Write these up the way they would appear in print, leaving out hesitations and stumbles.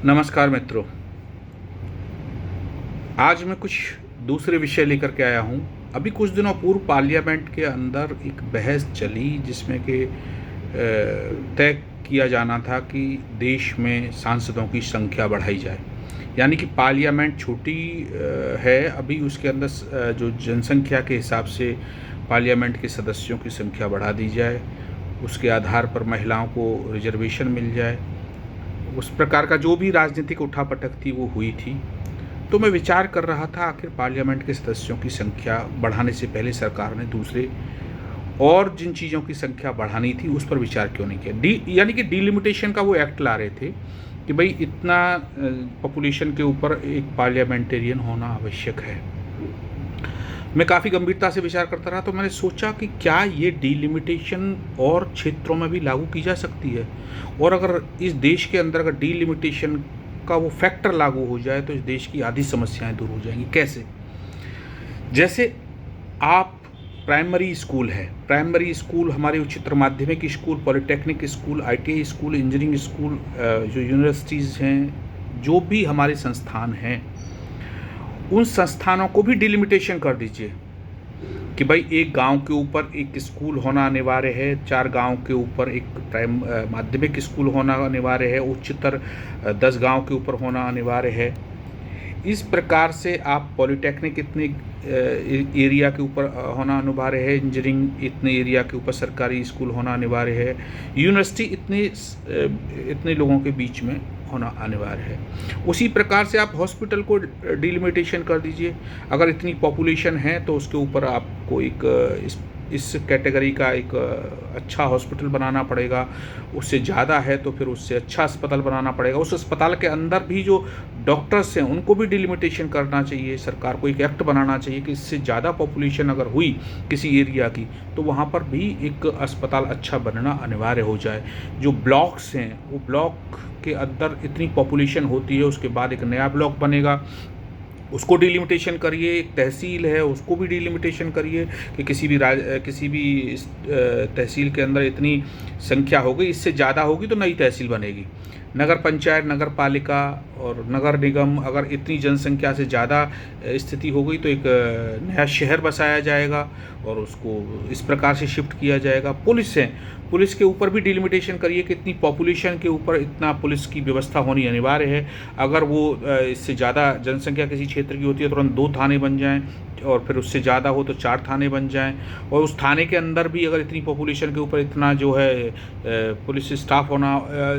नमस्कार मित्रों। आज मैं कुछ दूसरे विषय लेकर के आया हूँ। अभी कुछ दिनों पूर्व पार्लियामेंट के अंदर एक बहस चली जिसमें कि तय किया जाना था कि देश में सांसदों की संख्या बढ़ाई जाए। यानी कि पार्लियामेंट छोटी है अभी, उसके अंदर जो जनसंख्या के हिसाब से पार्लियामेंट के सदस्यों की संख्या बढ़ा दी जाए, उसके आधार पर महिलाओं को रिजर्वेशन मिल जाए। उस प्रकार का जो भी राजनीतिक उठापटक थी वो हुई थी। तो मैं विचार कर रहा था, आखिर पार्लियामेंट के सदस्यों की संख्या बढ़ाने से पहले सरकार ने दूसरे और जिन चीज़ों की संख्या बढ़ानी थी उस पर विचार क्यों नहीं किया। यानी कि डिलिमिटेशन का वो एक्ट ला रहे थे कि भाई इतना पॉपुलेशन के ऊपर एक पार्लियामेंटेरियन होना आवश्यक है। मैं काफ़ी गंभीरता से विचार करता रहा, तो मैंने सोचा कि क्या ये डिलिमिटेशन और क्षेत्रों में भी लागू की जा सकती है, और अगर इस देश के अंदर अगर डिलिमिटेशन का वो फैक्टर लागू हो जाए तो इस देश की आधी समस्याएं दूर हो जाएंगी। कैसे? जैसे आप प्राइमरी स्कूल है, प्राइमरी स्कूल, हमारे उच्चतर माध्यमिक school, polytechnic school, ITI school, engineering school, जो यूनिवर्सिटीज़ हैं, जो भी हमारे संस्थान हैं, उन संस्थानों को भी डिलिमिटेशन कर दीजिए कि भाई एक गांव के ऊपर एक स्कूल होना अनिवार्य है, 4 गांव के ऊपर एक माध्यमिक स्कूल होना अनिवार्य है, उच्चतर 10 गांव के ऊपर होना अनिवार्य है। इस प्रकार से आप पॉलिटेक्निक इतने एरिया के ऊपर होना अनिवार्य है, इंजीनियरिंग इतने एरिया के ऊपर सरकारी स्कूल होना अनिवार्य है, यूनिवर्सिटी इतने लोगों के बीच में होना अनिवार्य है। उसी प्रकार से आप हॉस्पिटल को डिलिमिटेशन कर दीजिए। अगर इतनी पॉपुलेशन है तो उसके ऊपर आपको एक इस कैटेगरी का एक अच्छा हॉस्पिटल बनाना पड़ेगा, उससे ज़्यादा है तो फिर उससे अच्छा अस्पताल बनाना पड़ेगा। उस अस्पताल के अंदर भी जो डॉक्टर्स हैं उनको भी डिलिमिटेशन करना चाहिए। सरकार को एक एक्ट बनाना चाहिए कि इससे ज़्यादा पॉपुलेशन अगर हुई किसी एरिया की तो वहाँ पर भी एक अस्पताल अच्छा बनना अनिवार्य हो जाए। जो ब्लॉक्स हैं वो ब्लॉक के अंदर इतनी पॉपुलेशन होती है, उसके बाद एक नया ब्लॉक बनेगा, उसको डिलिमिटेशन करिए। एक तहसील है उसको भी डिलिमिटेशन करिए कि किसी भी तहसील के अंदर इतनी संख्या हो गई, इससे ज़्यादा होगी तो नई तहसील बनेगी। नगर पंचायत, नगर पालिका और नगर निगम, अगर इतनी जनसंख्या से ज़्यादा स्थिति हो गई तो एक नया शहर बसाया जाएगा और उसको इस प्रकार से शिफ्ट किया जाएगा। पुलिस है, पुलिस के ऊपर भी डिलिमिटेशन करिए कि इतनी पॉपुलेशन के ऊपर इतना पुलिस की व्यवस्था होनी अनिवार्य है। अगर वो इससे ज़्यादा जनसंख्या किसी क्षेत्र की होती है तुरंत 2 थाने बन जाएं, और फिर उससे ज़्यादा हो तो 4 थाने बन जाएं, और उस थाने के अंदर भी अगर इतनी पॉपुलेशन के ऊपर इतना जो है पुलिस स्टाफ होना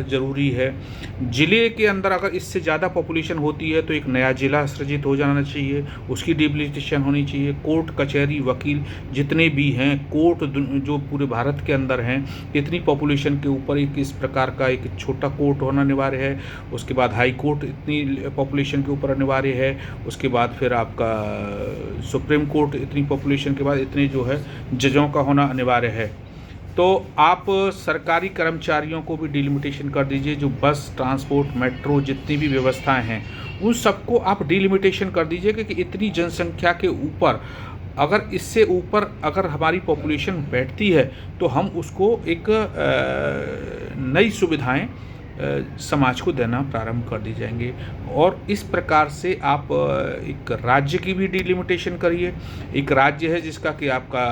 ज़रूरी है। ज़िले के अंदर अगर इससे ज़्यादा पॉपुलेशन होती है तो एक नया ज़िला सृजित हो जाना चाहिए, उसकी डिलिमिटेशन होनी चाहिए। कोर्ट कचहरी वकील जितने भी हैं, कोर्ट जो पूरे भारत के अंदर हैं, इतनी पॉपुलेशन के ऊपर एक इस प्रकार का एक छोटा कोर्ट होना अनिवार्य है। उसके बाद हाई कोर्ट इतनी पॉपुलेशन के ऊपर अनिवार्य है। उसके बाद फिर आपका सुप्रीम कोर्ट इतनी पॉपुलेशन के बाद इतने जो है जजों का होना अनिवार्य है। तो आप सरकारी कर्मचारियों को भी डिलिमिटेशन कर दीजिए। जो बस, ट्रांसपोर्ट, मेट्रो, जितनी भी व्यवस्थाएं हैं उन सबको आप डिलिमिटेशन कर दीजिए कि इतनी जनसंख्या के ऊपर, अगर इससे ऊपर अगर हमारी पॉपुलेशन बैठती है तो हम उसको एक नई सुविधाएं समाज को देना प्रारंभ कर दी जाएंगे। और इस प्रकार से आप एक राज्य की भी डिलिमिटेशन करिए। एक राज्य है जिसका कि आपका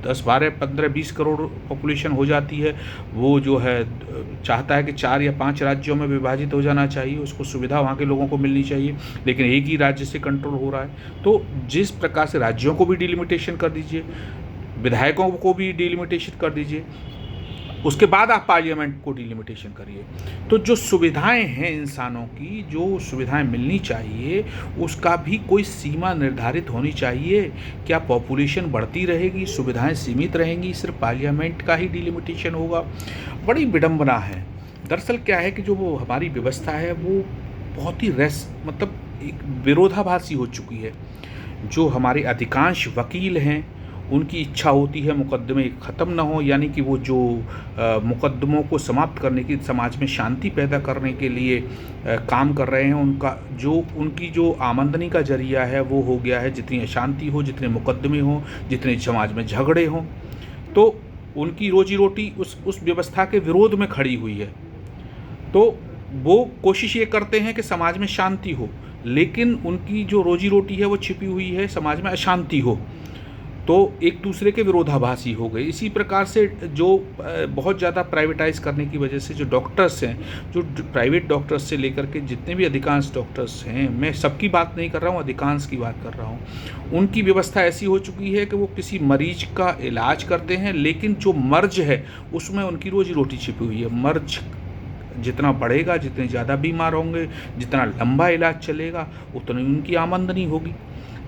10, 12, 15, 20 करोड़ पॉपुलेशन हो जाती है, वो जो है चाहता है कि 4 या 5 राज्यों में विभाजित हो जाना चाहिए, उसको सुविधा वहाँ के लोगों को मिलनी चाहिए, लेकिन एक ही राज्य से कंट्रोल हो रहा है। तो जिस प्रकार से राज्यों को भी डिलिमिटेशन कर दीजिए, विधायकों को भी डिलिमिटेशन कर दीजिए, उसके बाद आप पार्लियामेंट को डिलिमिटेशन करिए। तो जो सुविधाएं हैं इंसानों की, जो सुविधाएं मिलनी चाहिए, उसका भी कोई सीमा निर्धारित होनी चाहिए। क्या पॉपुलेशन बढ़ती रहेगी, सुविधाएं सीमित रहेंगी, सिर्फ पार्लियामेंट का ही डिलिमिटेशन होगा? बड़ी विडंबना है। दरअसल क्या है कि जो वो हमारी व्यवस्था है वो बहुत ही मतलब एक विरोधाभासी हो चुकी है। जो हमारे अधिकांश वकील हैं उनकी इच्छा होती है मुकदमे ख़त्म ना हो, यानी कि वो जो मुकदमों को समाप्त करने की, समाज में शांति पैदा करने के लिए काम कर रहे हैं, उनकी जो आमदनी का जरिया है वो हो गया है जितनी अशांति हो, जितने मुकदमे हों, जितने समाज में झगड़े हों, तो उनकी रोजी रोटी उस व्यवस्था के विरोध में खड़ी हुई है। तो वो कोशिश ये करते हैं कि समाज में शांति हो, लेकिन उनकी जो रोजी रोटी है वो छिपी हुई है, समाज में अशांति हो, तो एक दूसरे के विरोधाभासी हो गए। इसी प्रकार से जो बहुत ज़्यादा प्राइवेटाइज़ करने की वजह से जो डॉक्टर्स हैं, जो प्राइवेट डॉक्टर्स से लेकर के जितने भी अधिकांश डॉक्टर्स हैं, मैं सबकी बात नहीं कर रहा हूँ, अधिकांश की बात कर रहा हूँ, उनकी व्यवस्था ऐसी हो चुकी है कि वो किसी मरीज का इलाज करते हैं, लेकिन जो मर्ज है उसमें उनकी रोजी रोटी छिपी हुई है। मर्ज जितना बढ़ेगा, जितने ज़्यादा बीमार होंगे, जितना लंबा इलाज चलेगा, उतनी उनकी आमदनी होगी।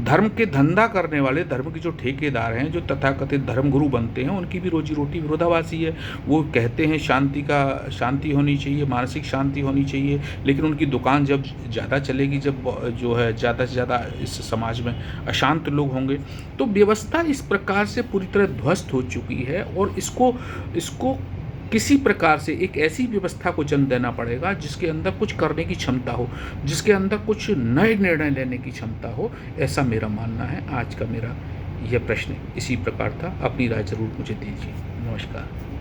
धर्म के धंधा करने वाले, धर्म के जो ठेकेदार हैं, जो तथाकथित धर्मगुरु बनते हैं, उनकी भी रोजी रोटी विरोधाभासी है। वो कहते हैं शांति होनी चाहिए, मानसिक शांति होनी चाहिए, लेकिन उनकी दुकान जब ज़्यादा चलेगी, जब जो है ज़्यादा से ज़्यादा इस समाज में अशांत लोग होंगे, तो व्यवस्था इस प्रकार से पूरी तरह ध्वस्त हो चुकी है। और इसको किसी प्रकार से एक ऐसी व्यवस्था को जन्म देना पड़ेगा जिसके अंदर कुछ करने की क्षमता हो, जिसके अंदर कुछ नए निर्णय लेने की क्षमता हो, ऐसा मेरा मानना है। आज का मेरा यह प्रश्न इसी प्रकार था। अपनी राय ज़रूर मुझे दीजिए। नमस्कार।